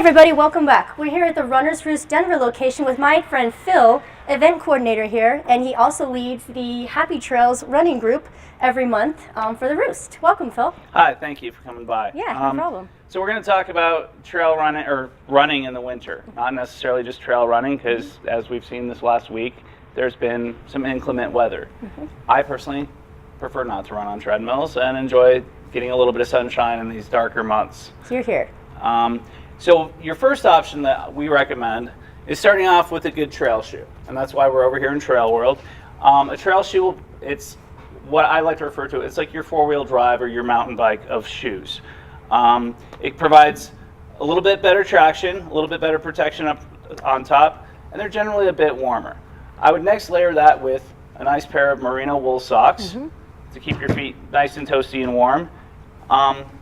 everybody, welcome back. We're here at the Runners Roost Denver location with my friend Phil, event coordinator here, and he also leads the Happy Trails running group every month for the Roost. Welcome, Phil. Hi, thank you for coming by. Yeah, no problem. So we're going to talk about trail running or running in the winter, not necessarily just trail running, because as we've seen this last week, there's been some inclement weather. I personally prefer not to run on treadmills and enjoy getting a little bit of sunshine in these darker months. So you're here. So your first option that we recommend is starting off with a good trail shoe, and that's why we're over here in Trail World. A trail shoe, it's what I like to refer to, it's like your four-wheel drive or your mountain bike of shoes. It provides a little bit better traction, a little bit better protection up on top, and they're generally a bit warmer. I would next layer that with a nice pair of merino wool socks to keep your feet nice and toasty and warm.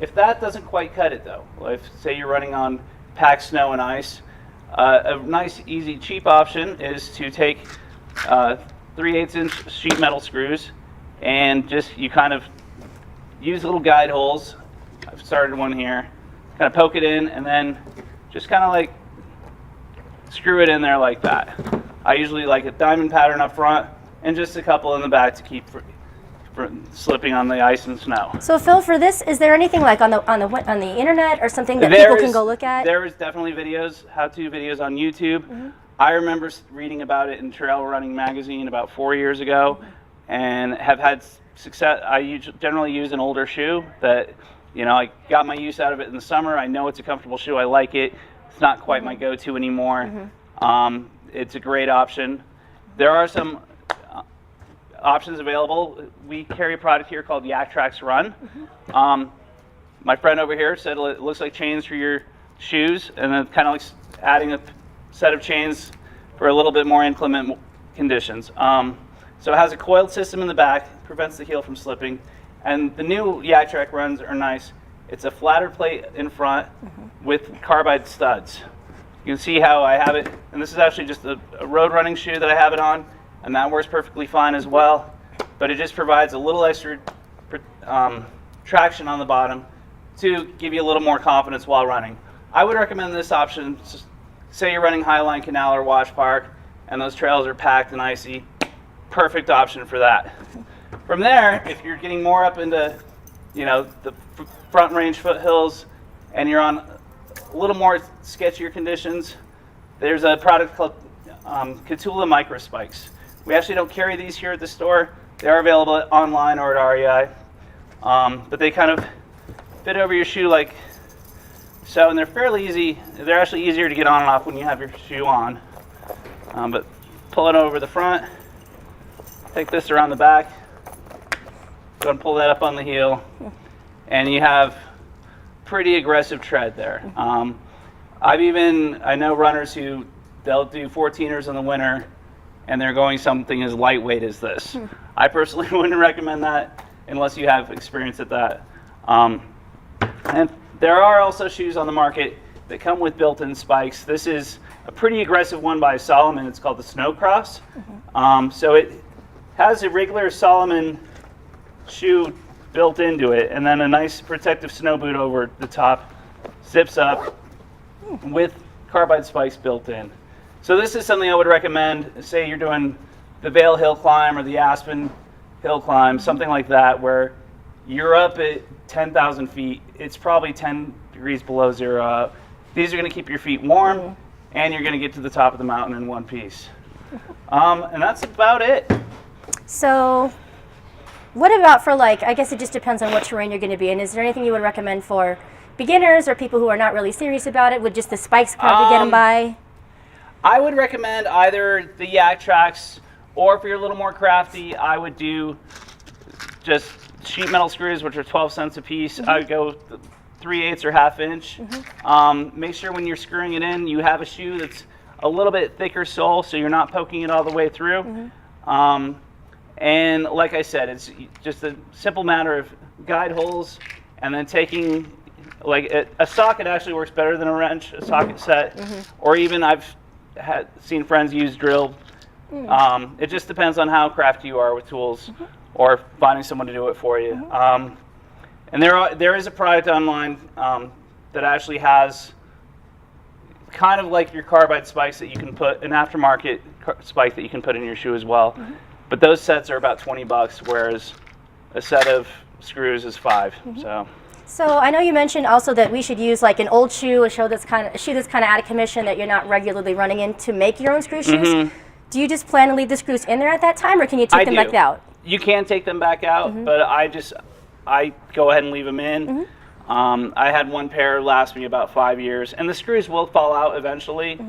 If that doesn't quite cut it though, if say you're running on packed snow and ice, a nice, easy, cheap option is to take 3/8" sheet metal screws and just you kind of use little guide holes. I've started one here. Kind of poke it in and then just kind of like screw it in there like that. I usually like a diamond pattern up front and just a couple in the back to keep for slipping on the ice and snow. So Phil, for this, is there anything like on the internet or something that people can go look at? There is definitely videos, how-to videos on YouTube. I remember reading about it in Trail Running Magazine about 4 years ago, and have had success. I generally use an older shoe that, you know, I got my use out of it in the summer. I know it's a comfortable shoe. I like it. It's not quite my go-to anymore. It's a great option. There are some options available. We carry a product here called Yak Trax Run. My friend over here said it looks like chains for your shoes, and then kind of like adding a set of chains for a little bit more inclement conditions. So it has a coiled system in the back, prevents the heel from slipping, and the new Yak Trax Runs are nice. It's a flatter plate in front with carbide studs. You can see how I have it, and this is actually just a road running shoe that I have it on, and that works perfectly fine as well, but it just provides a little extra traction on the bottom to give you a little more confidence while running. I would recommend this option. Say you're running Highline Canal or Wash Park and those trails are packed and icy, perfect option for that. From there, if you're getting more up into, you know, the front range foothills and you're on a little more sketchier conditions, there's a product called Catula Micro Spikes. We actually don't carry these here at the store. They are available online or at REI, but they kind of fit over your shoe like so, and they're fairly easy. They're actually easier to get on and off when you have your shoe on. But pull it over the front, take this around the back, go and pull that up on the heel, and you have pretty aggressive tread there. I know runners who they'll do 14ers in the winter and they're going something as lightweight as this. I personally wouldn't recommend that unless you have experience at that. And there are also shoes on the market that come with built-in spikes. This is a pretty aggressive one by Salomon. It's called the Snow Cross. So it has a regular Salomon shoe built into it, and then a nice protective snow boot over the top, zips up with carbide spikes built in. So this is something I would recommend. Say you're doing the Vale Hill Climb or the Aspen Hill Climb, something like that, where you're up at 10,000 feet. It's probably 10 degrees below zero. These are going to keep your feet warm, and you're going to get to the top of the mountain in one piece. And that's about it. So what about for, like, I guess it just depends on what terrain you're going to be in. Is there anything you would recommend for beginners or people who are not really serious about it? Would just the spikes probably get them by? I would recommend either the Yak Trax, or if you're a little more crafty, I would do just sheet metal screws, which are 12 cents a piece. I would go 3/8 or 1/2 inch. Make sure when you're screwing it in, you have a shoe that's a little bit thicker sole, so you're not poking it all the way through. And like I said, it's just a simple matter of guide holes, and then taking, like a socket actually works better than a wrench, a socket set, or even I've seen friends use drill. It just depends on how crafty you are with tools, or finding someone to do it for you. And there is a product online that actually has kind of like your carbide spikes that you can put, an aftermarket spike that you can put in your shoe as well. But those sets are about $20, whereas a set of screws is $5. So I know you mentioned also that we should use like an old shoe, a shoe that's kind of out of commission that you're not regularly running in to make your own screw shoes. Do you just plan to leave the screws in there at that time, or can you take them back out? You can take them back out, but I go ahead and leave them in. I had one pair last me about 5 years, and the screws will fall out eventually.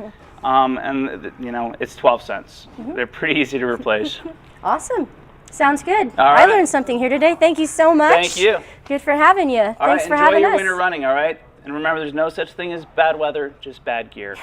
And you know, it's 12 cents. They're pretty easy to replace. Awesome. Sounds good. All I right. learned something here today. Thank you so much. Thank you. Good for having you. Thanks for having us. Enjoy your winter running, all right? And remember, there's no such thing as bad weather, just bad gear.